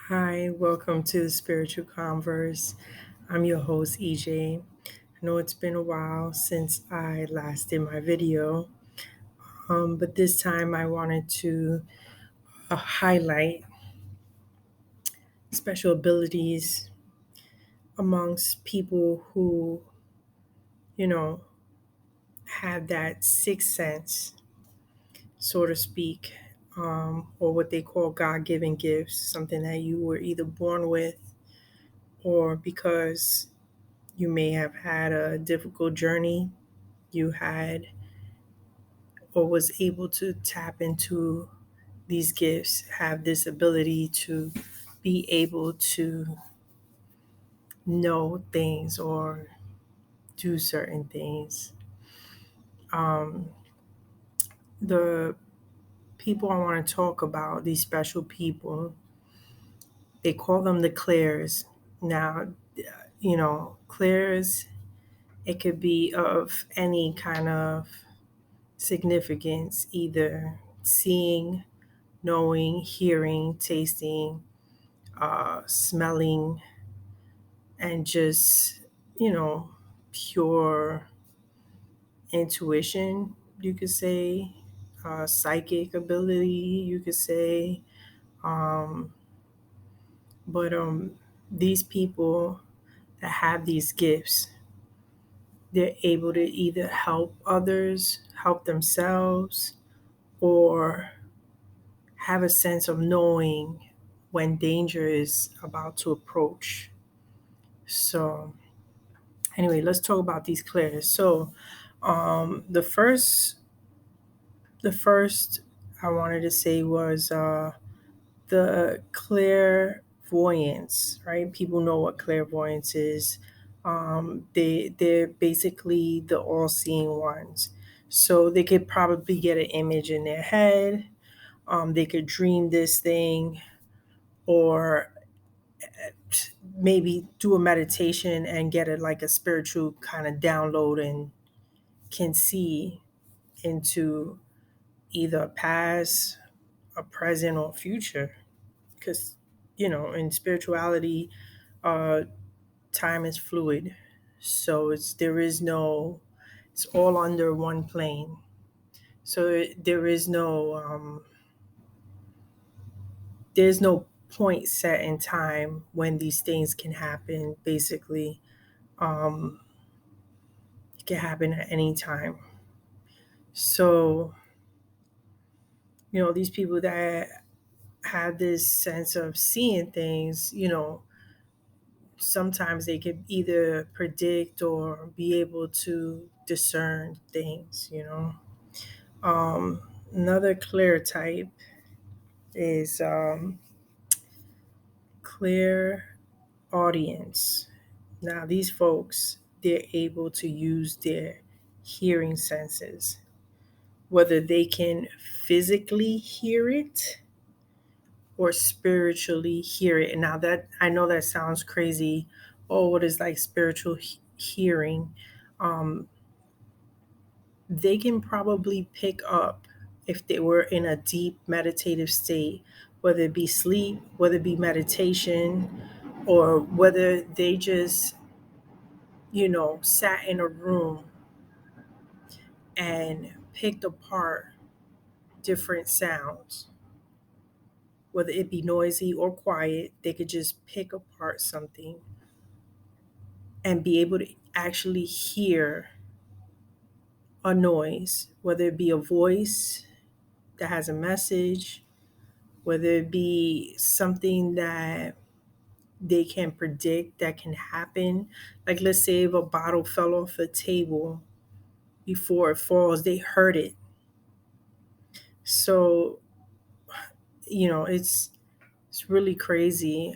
Hi, welcome to the Spiritual Converse. I'm your host, EJ. I know it's been a while since I last did my video, but this time I wanted to highlight special abilities amongst people who, you know, have that sixth sense, so to speak, or what they call God given gifts, something that you were either born with or because you may have had a difficult journey you had or was able to tap into these gifts, have this ability to be able to know things or do certain things. Um, the people I want to talk about, these special people, they call them the Clairs. Now, Clairs, it could be of any kind of significance, either seeing, knowing, hearing, tasting, smelling, and just, you know, pure intuition, you could say, psychic ability, you could say. Um, but these people that have these gifts, they're able to either help others, help themselves, or have a sense of knowing when danger is about to approach. So, anyway, let's talk about these clairs. So, the first I wanted to say was the clairvoyance. Right? People know what clairvoyance is. They're basically the all-seeing ones. So they could probably get an image in their head. They could dream this thing, or maybe do a meditation and get it like a spiritual kind of download and can see into either a past, a present, or future. Because, in spirituality, uh, time is fluid. So it's all under one plane. So there's no point set in time when these things can happen. Basically, um, it can happen at any time. So, these people that have this sense of seeing things, sometimes they could either predict or be able to discern things. Another clear type is clear audience. Now, these folks, they're able to use their hearing senses, whether they can physically hear it or spiritually hear it. And now that I know that sounds crazy. Oh, what is like spiritual hearing? Um, they can probably pick up if they were in a deep meditative state, whether it be sleep, whether it be meditation, or whether they just, sat in a room and picked apart different sounds, whether it be noisy or quiet, they could just pick apart something and be able to actually hear a noise, whether it be a voice that has a message, whether it be something that they can predict that can happen. Like, let's say if a bottle fell off a table before it falls, they heard it. So, it's really crazy,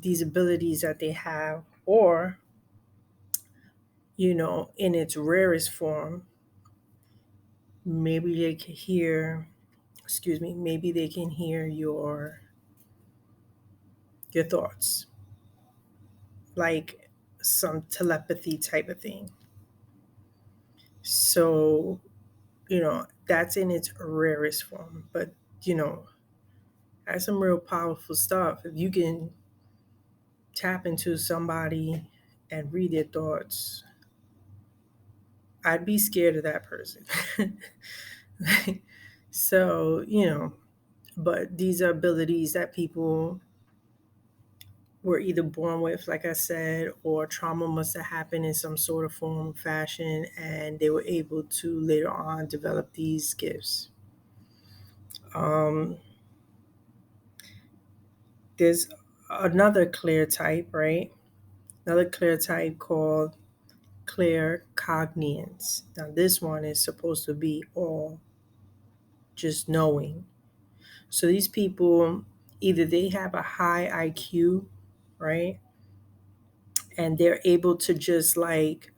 these abilities that they have, or, in its rarest form, maybe they can hear, excuse me, maybe they can hear your thoughts, like some telepathy type of thing. So, that's in its rarest form. But, you know, That's some real powerful stuff. If you can tap into somebody and read their thoughts, I'd be scared of that person. So, but these are abilities that people were either born with, like I said, or trauma must have happened in some sort of form or fashion, and they were able to later on develop these gifts. Um, there's another clear type, right? Another clear type called clear cognience. Now, this one is supposed to be all just knowing. So these people, either they have a high IQ, right? And they're able to just like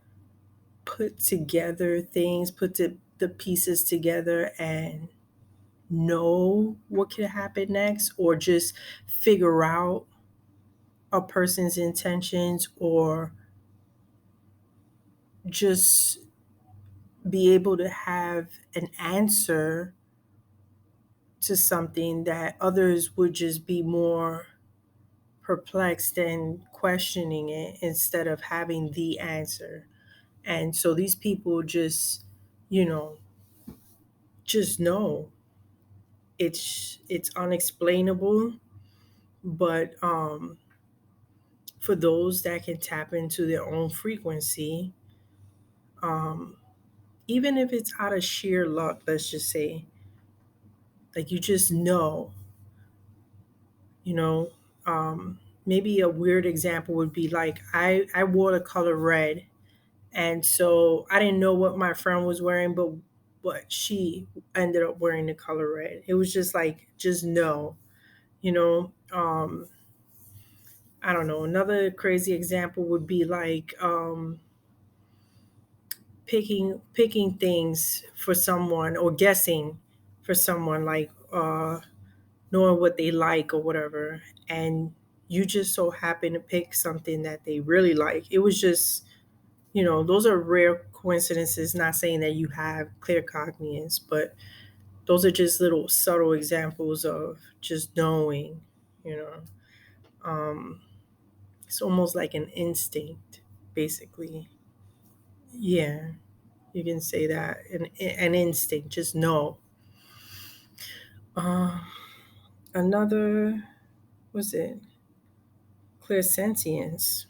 put together things, put the pieces together and know what could happen next, or just figure out a person's intentions, or just be able to have an answer to something that others would just be more perplexed and questioning it instead of having the answer. And so these people just, you know, just know it's unexplainable, but for those that can tap into their own frequency, um, even if it's out of sheer luck, let's just say, like you just know, you know, maybe a weird example would be like I wore the color red, and so I didn't know what my friend was wearing, but she ended up wearing the color red. It was just like just know, you know. I don't know. Another crazy example would be like picking things for someone or guessing for someone, like knowing what they like or whatever, and you just so happen to pick something that they really like. It was just, those are rare coincidences. Not saying that you have clear cognitions, but those are just little subtle examples of just knowing. You know, um, it's almost like an instinct, basically. Yeah, you can say that, an instinct. Just know. Uh, Another, was it clairsentience,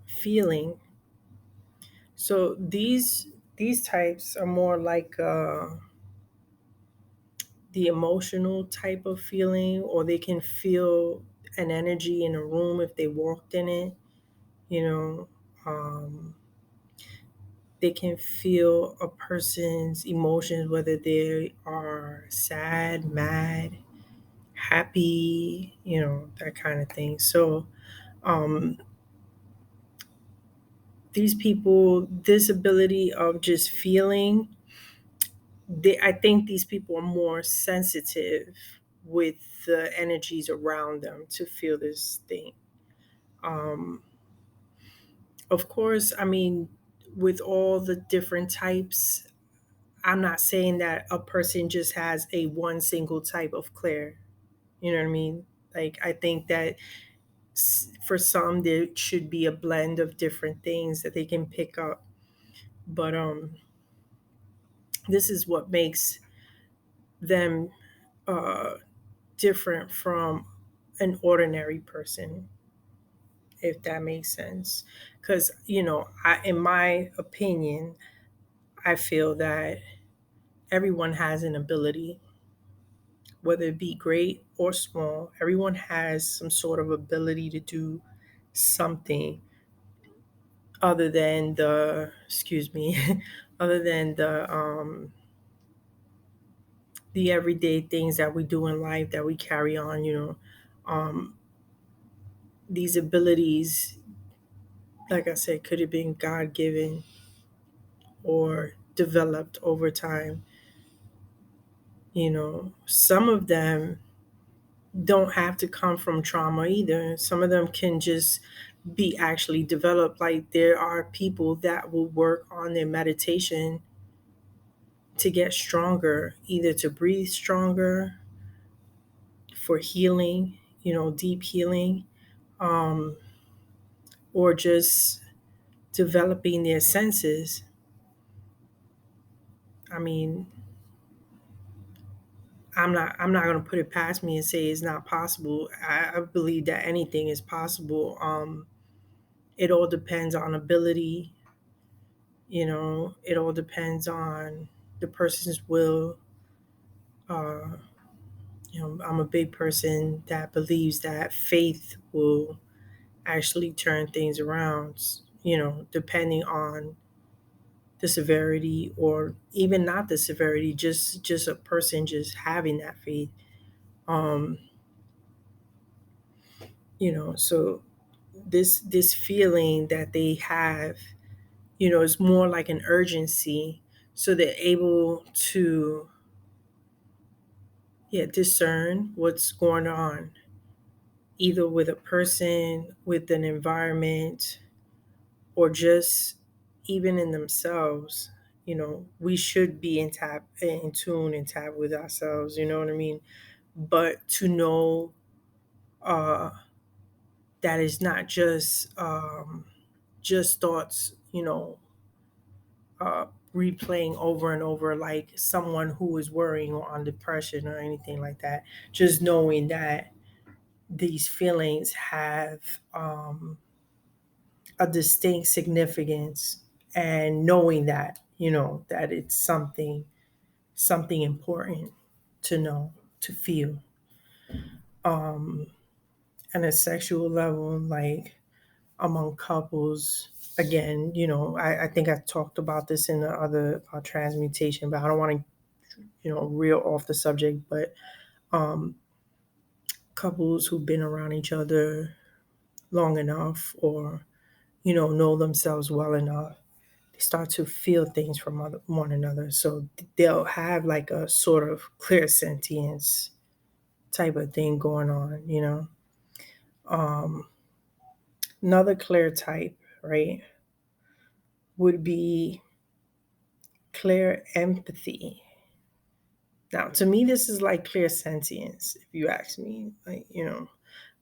feeling. So these types are more like the emotional type of feeling, or they can feel an energy in a room if they walked in it. You know, um, they can feel a person's emotions, whether they are sad, mad, happy, that kind of thing. So um, these people, this ability of just feeling, I think these people are more sensitive with the energies around them to feel this thing. Um, of course, I mean, with all the different types, I'm not saying that a person just has a one single type of clair. You know what I mean? Like, I think that for some, there should be a blend of different things that they can pick up. But this is what makes them uh, different from an ordinary person, if that makes sense. Because, in my opinion, I feel that everyone has an ability, whether it be great or small. Everyone has some sort of ability to do something other than excuse me, other than the everyday things that we do in life that we carry on. Um, these abilities, like I said, could have been God given or developed over time. Some of them don't have to come from trauma either. Some of them can just be actually developed. Like, there are people that will work on their meditation to get stronger, either to breathe stronger, for healing, deep healing, um, or just developing their senses. I mean, I'm not going to put it past me and say it's not possible. I believe that anything is possible. It all depends on ability. It all depends on the person's will. Uh, I'm a big person that believes that faith will actually turn things around. Depending on the severity, or even not the severity, just a person just having that faith. Um, so this feeling that they have, is more like an urgency, so they're able to, yeah, discern what's going on, either with a person, with an environment, or just even in themselves. We should be in tune and tap with ourselves, you know what I mean? But to know uh that it's not just thoughts, replaying over and over, like someone who is worrying or on depression or anything like that. Just knowing that these feelings have a distinct significance, and knowing that, that it's something important to know, to feel. um and a sexual level, like among couples, again, I think I talked about this in the other transmutation, but I don't want to, reel off the subject. But um couples who've been around each other long enough, or know themselves well enough, they start to feel things from one another. So they'll have like a sort of clear sentience type of thing going on. Um, Another clear type, right, would be clear empathy. Now, to me, this is like clear sentience, if you ask me.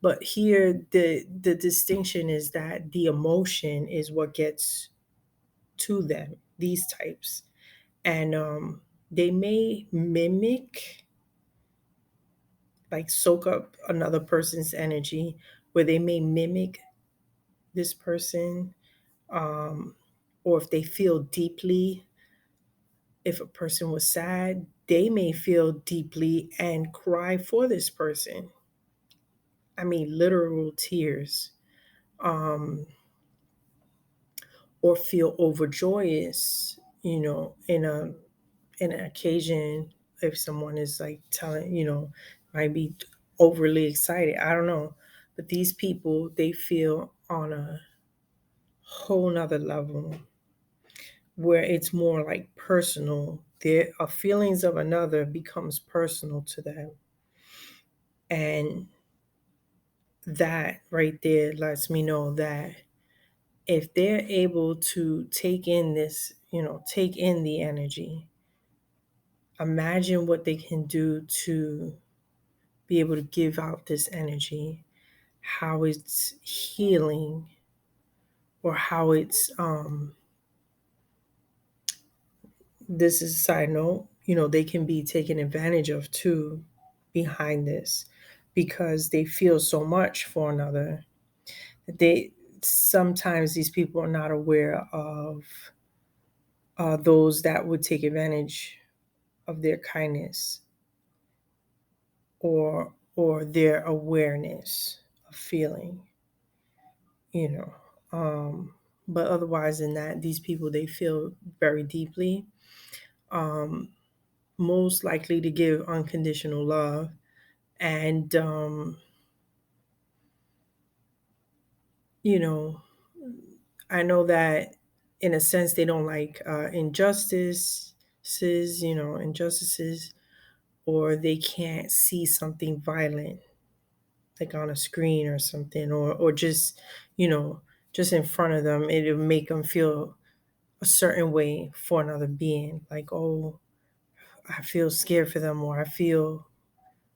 But here, the distinction is that the emotion is what gets to them. These types, and they may mimic, like soak up another person's energy, where they may mimic this person, um, or if they feel deeply, if a person was sad, they may feel deeply and cry for this person. I mean, literal tears, um, or feel overjoyous, in an occasion, if someone is like telling, might be overly excited. I don't know. But these people, they feel on a whole nother level, where it's more like personal. Their feelings of another becomes personal to them. And that right there lets me know that if they're able to take in the energy, imagine what they can do to be able to give out this energy, how it's healing, or how it's this is a side note, they can be taken advantage of too behind this, because they feel so much for another. They Sometimes these people are not aware of those that would take advantage of their kindness, or their awareness of feeling, you know. Um, but otherwise than that, these people, they feel very deeply, um, most likely to give unconditional love. And you know, I know that in a sense they don't like injustices, or they can't see something violent, like on a screen or something, or just, you know, just in front of them. It'll make them feel a certain way for another being, like, oh, I feel scared for them, or I feel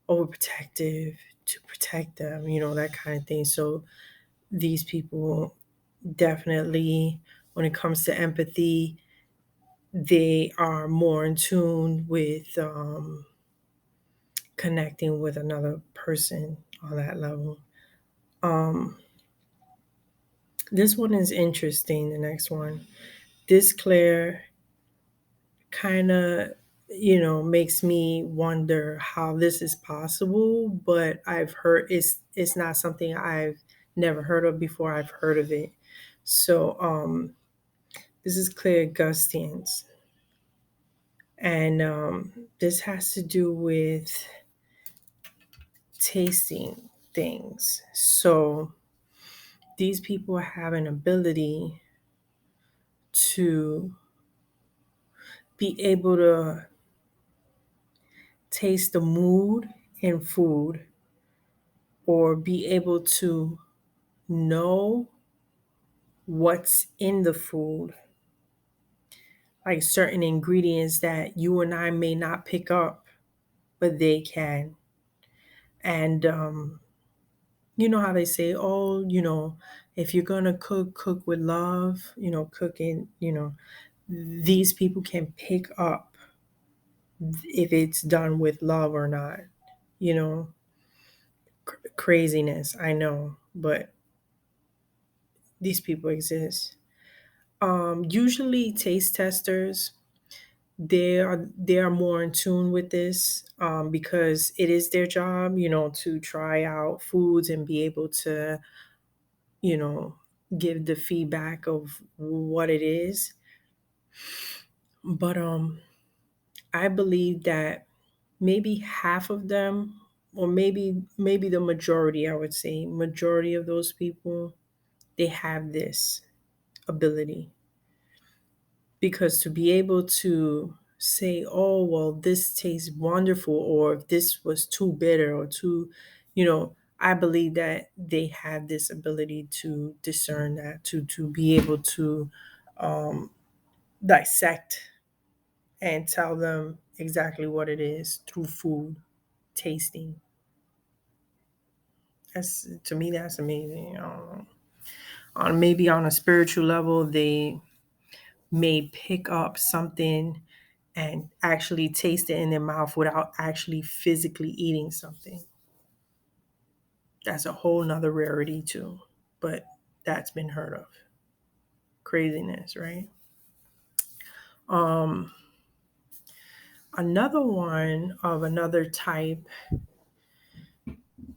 overprotective to protect them, that kind of thing. So these people definitely, when it comes to empathy, they are more in tune with connecting with another person on that level. Um, this one is interesting. The next one, this Claire kind of, makes me wonder how this is possible. But I've heard it's not something I've never heard of before. I've heard of it. So this is Claire Gustians, and this has to do with tasting things. So these people have an ability to be able to taste the mood in food, or be able to know what's in the food, like certain ingredients that you and I may not pick up, but they can. And you know how they say, oh, if you're gonna cook, cook with love, cooking, these people can pick up if it's done with love or not, you know, craziness, I know, but these people exist. Usually taste testers, they are more in tune with this, because it is their job, to try out foods and be able to, you know, give the feedback of what it is. But I believe that maybe half of them, or maybe the majority, I would say majority of those people, they have this ability. Because to be able to say, oh, well, this tastes wonderful, or if this was too bitter or too, I believe that they have this ability to discern that, to be able to um, dissect and tell them exactly what it is through food tasting. That's, to me, that's amazing. I don't know. On maybe on a spiritual level, they may pick up something and actually taste it in their mouth without actually physically eating something. That's a whole nother rarity too. But that's been heard of. Craziness, right? Um, Another one of another type,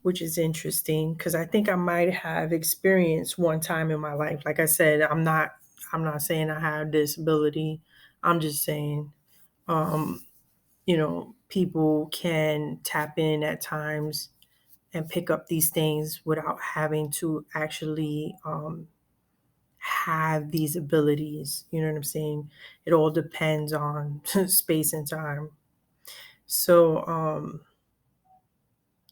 which is interesting because I think I might have experienced one time in my life. Like I said, I'm not saying I have this ability. I'm just saying, um, people can tap in at times and pick up these things without having to actually have these abilities. You know what I'm saying? It all depends on space and time. So,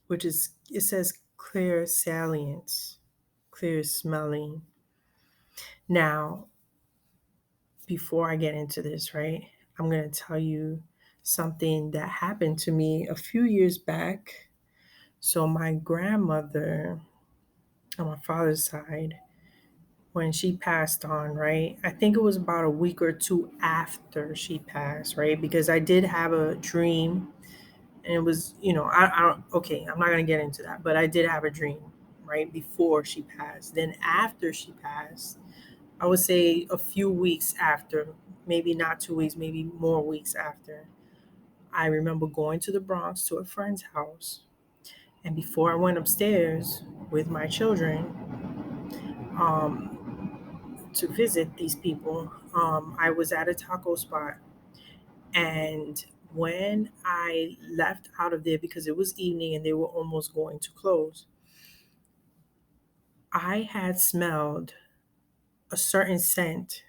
which is, it says clear salience, clear smelling. Now, before I get into this, right, I'm going to tell you something that happened to me a few years back. So, my grandmother on my father's side, when she passed on, right? I think it was about a week or two after she passed, right? Because I did have a dream, and it was, okay, I'm not going to get into that, but I did have a dream, right? Before she passed. Then after she passed, I would say a few weeks after, maybe not 2 weeks, maybe more weeks after, I remember going to the Bronx to a friend's house. And before I went upstairs with my children, um, to visit these people, I was at a taco spot. And when I left out of there, because it was evening and they were almost going to close, I had smelled a certain scent,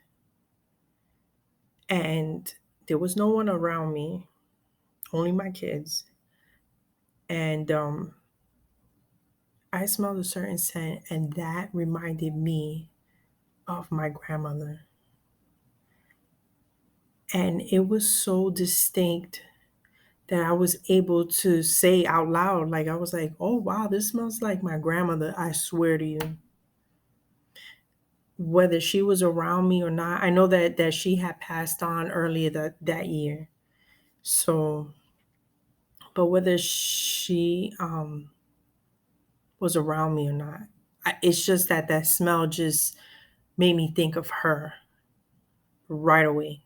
and there was no one around me, only my kids. And I smelled a certain scent, and that reminded me of my grandmother. And it was so distinct that I was able to say out loud. Like, I was like, oh, wow, this smells like my grandmother. I swear to you. Whether she was around me or not, I know that she had passed on earlier that year. So, but whether she was around me or not, it's just that smell just made me think of her right away,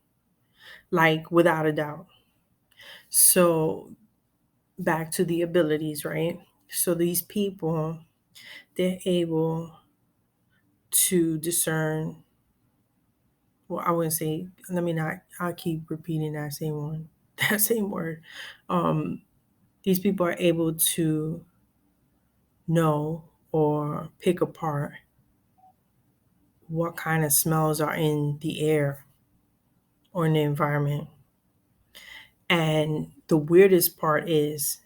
like without a doubt. So back to the abilities, right? So these people, they're able to discern. Well, I wouldn't say. Let me not. I'll keep repeating that same one, that same word. Um, these people are able to know or pick apart what kind of smells are in the air or in the environment. And the weirdest part is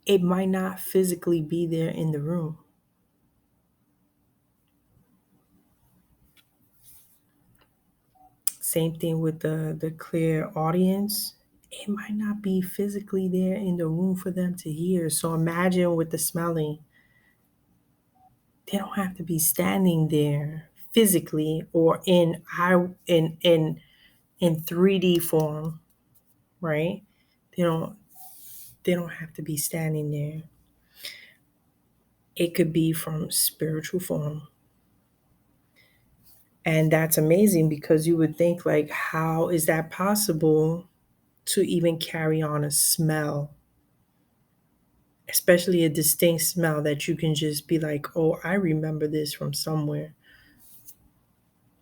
it might not physically be there in the room. Same thing with the clear audience. It might not be physically there in the room for them to hear. So imagine with the smelling, they don't have to be standing there physically or in 3D form, right? They don't they don't have to be standing there. It could be from spiritual form. And that's amazing because you would think like how is that possible to even carry on a smell, especially a distinct smell that you can just be like, "Oh, I remember this from somewhere."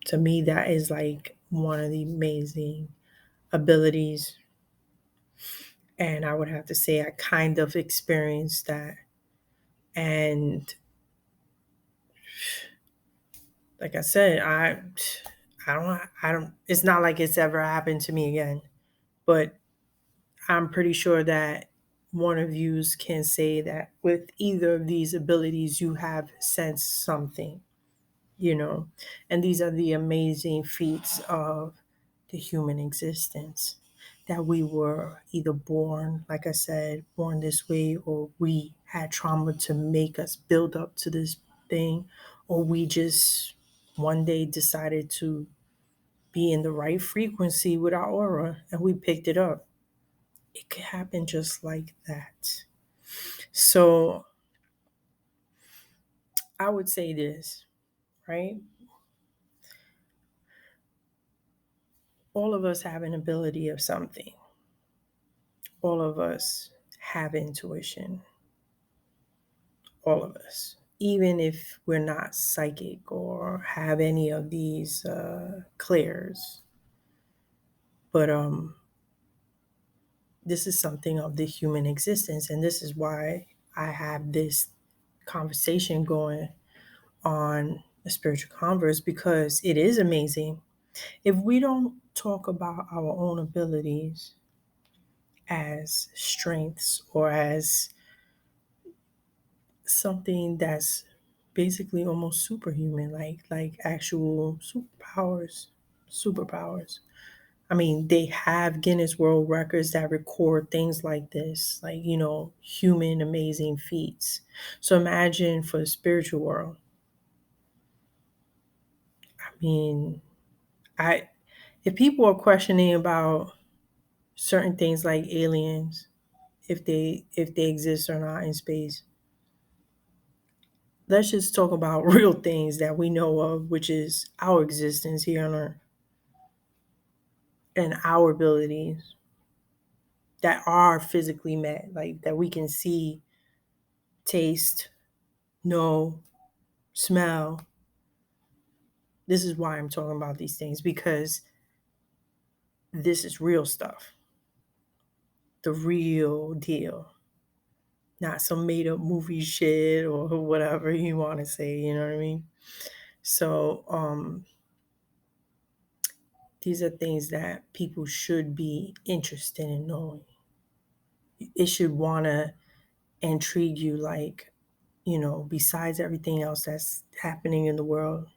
To me that is like one of the amazing abilities, and I would have to say I kind of experienced that. And like I said, I don't it's not like it's ever happened to me again, but I'm pretty sure that one of yous can say that with either of these abilities you have sensed something, you know. And these are the amazing feats of the human existence, that we were either born, like I said, born this way, or we had trauma to make us build up to this thing, or we just one day decided to be in the right frequency with our aura and we picked it up. It could happen just like that. So I would say this, right? All of us have an ability of something. All of us have intuition. All of us. Even if we're not psychic or have any of these clairs. But this is something of the human existence. And this is why I have this conversation going on a spiritual converse, because it is amazing. If we don't talk about our own abilities as strengths or as something that's basically almost superhuman, like actual superpowers. I mean, they have Guinness World Records that record things like this, like, human amazing feats. So imagine for the spiritual world. I mean, I if people are questioning about certain things like aliens, if they exist or not in space, let's just talk about real things that we know of, which is our existence here on Earth and our abilities that are physically met, like that we can see, taste, know, smell. This is why I'm talking about these things, because this is real stuff, the real deal, not some made up movie shit or whatever you want to say, you know what I mean? So, these are things that people should be interested in knowing. It should want to intrigue you, like, besides everything else that's happening in the world,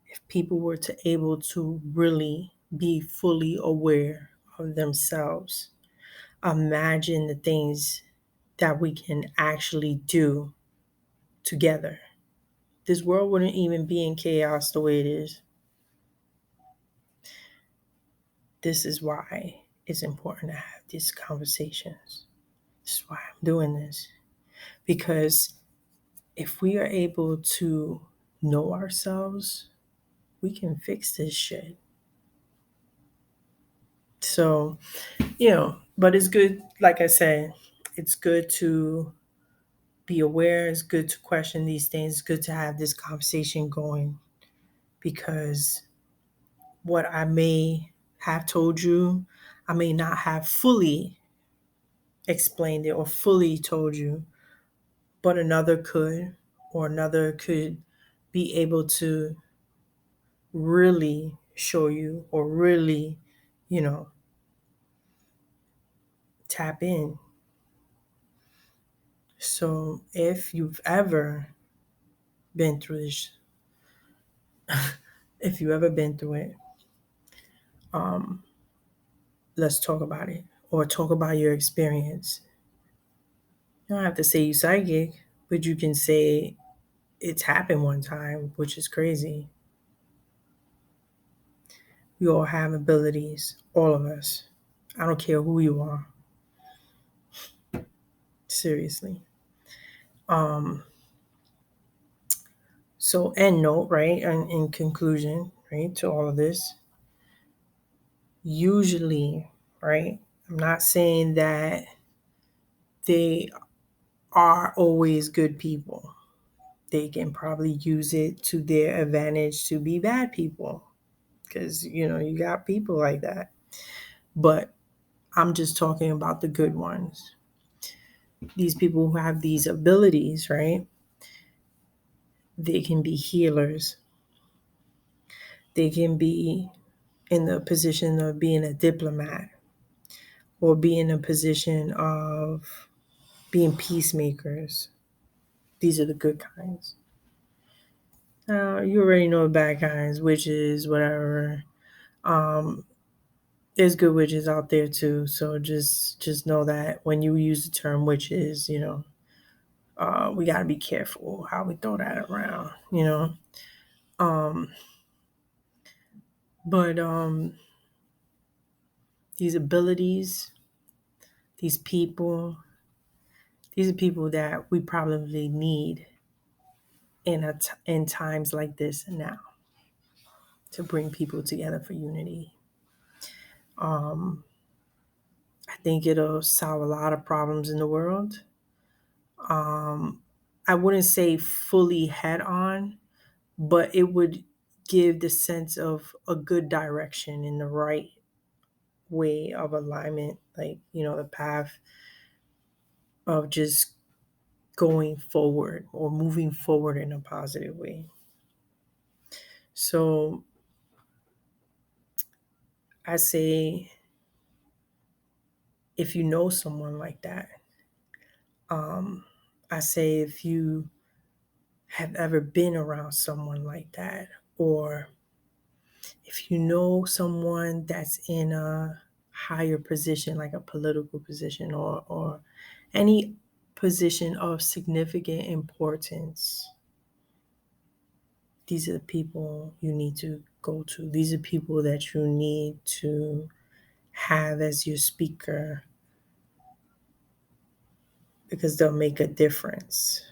if people were to able to really be fully aware of themselves, imagine the things that we can actually do together. This world wouldn't even be in chaos the way it is. This is why it's important to have these conversations. This is why I'm doing this. Because if we are able to know ourselves, we can fix this shit. So, but it's good, like I said, it's good to be aware, it's good to question these things, it's good to have this conversation going, because what I may have told you, I may not have fully explained it or fully told you, but another could, or another could be able to really show you, or really, you know, tap in. So if you've ever been through this, if you ever been through it, um, let's talk about it, or talk about your experience. You don't have to say you psychic, but you can say it's happened one time, which is crazy. We all have abilities, all of us. I don't care who you are. Seriously. Um, so end note, right? And in conclusion, right, to all of this, usually, right? I'm not saying that they are always good people. They can probably use it to their advantage to be bad people, because you got people like that. But I'm just talking about the good ones. These people who have these abilities, right? They can be healers. They can be in the position of being a diplomat, or be in a position of being peacemakers. These are the good kinds. You already know the bad kinds, witches, whatever. Um, there's good witches out there too. So just know that when you use the term witches, we got to be careful how we throw that around. Um, but these abilities, these people, these are people that we probably need in times like this now, to bring people together for unity. Um, I think it'll solve a lot of problems in the world. Um, I wouldn't say fully head on, but it would give the sense of a good direction in the right way of alignment, like, the path of just going forward, or moving forward in a positive way. So I say, if you know someone like that, um, I say, if you have ever been around someone like that, or if you know someone that's in a higher position, like a political position, or any position of significant importance, these are the people you need to go to. These are people that you need to have as your speaker, because they'll make a difference.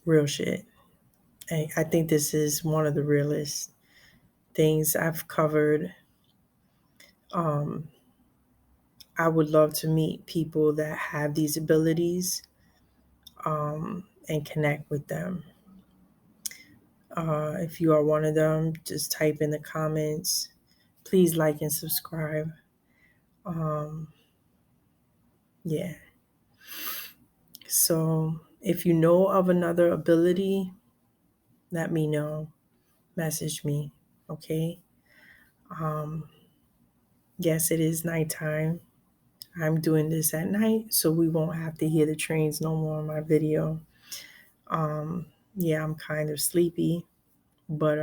Real shit. I think this is one of the realest things I've covered. Um, I would love to meet people that have these abilities, and connect with them. If you are one of them, just type in the comments. Please like and subscribe. Um, yeah. So if you know of another ability, let me know. Message me. Okay. Um, yes, it is nighttime. I'm doing this at night, so we won't have to hear the trains no more in my video. Yeah, I'm kind of sleepy, but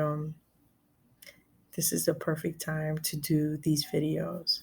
this is the perfect time to do these videos.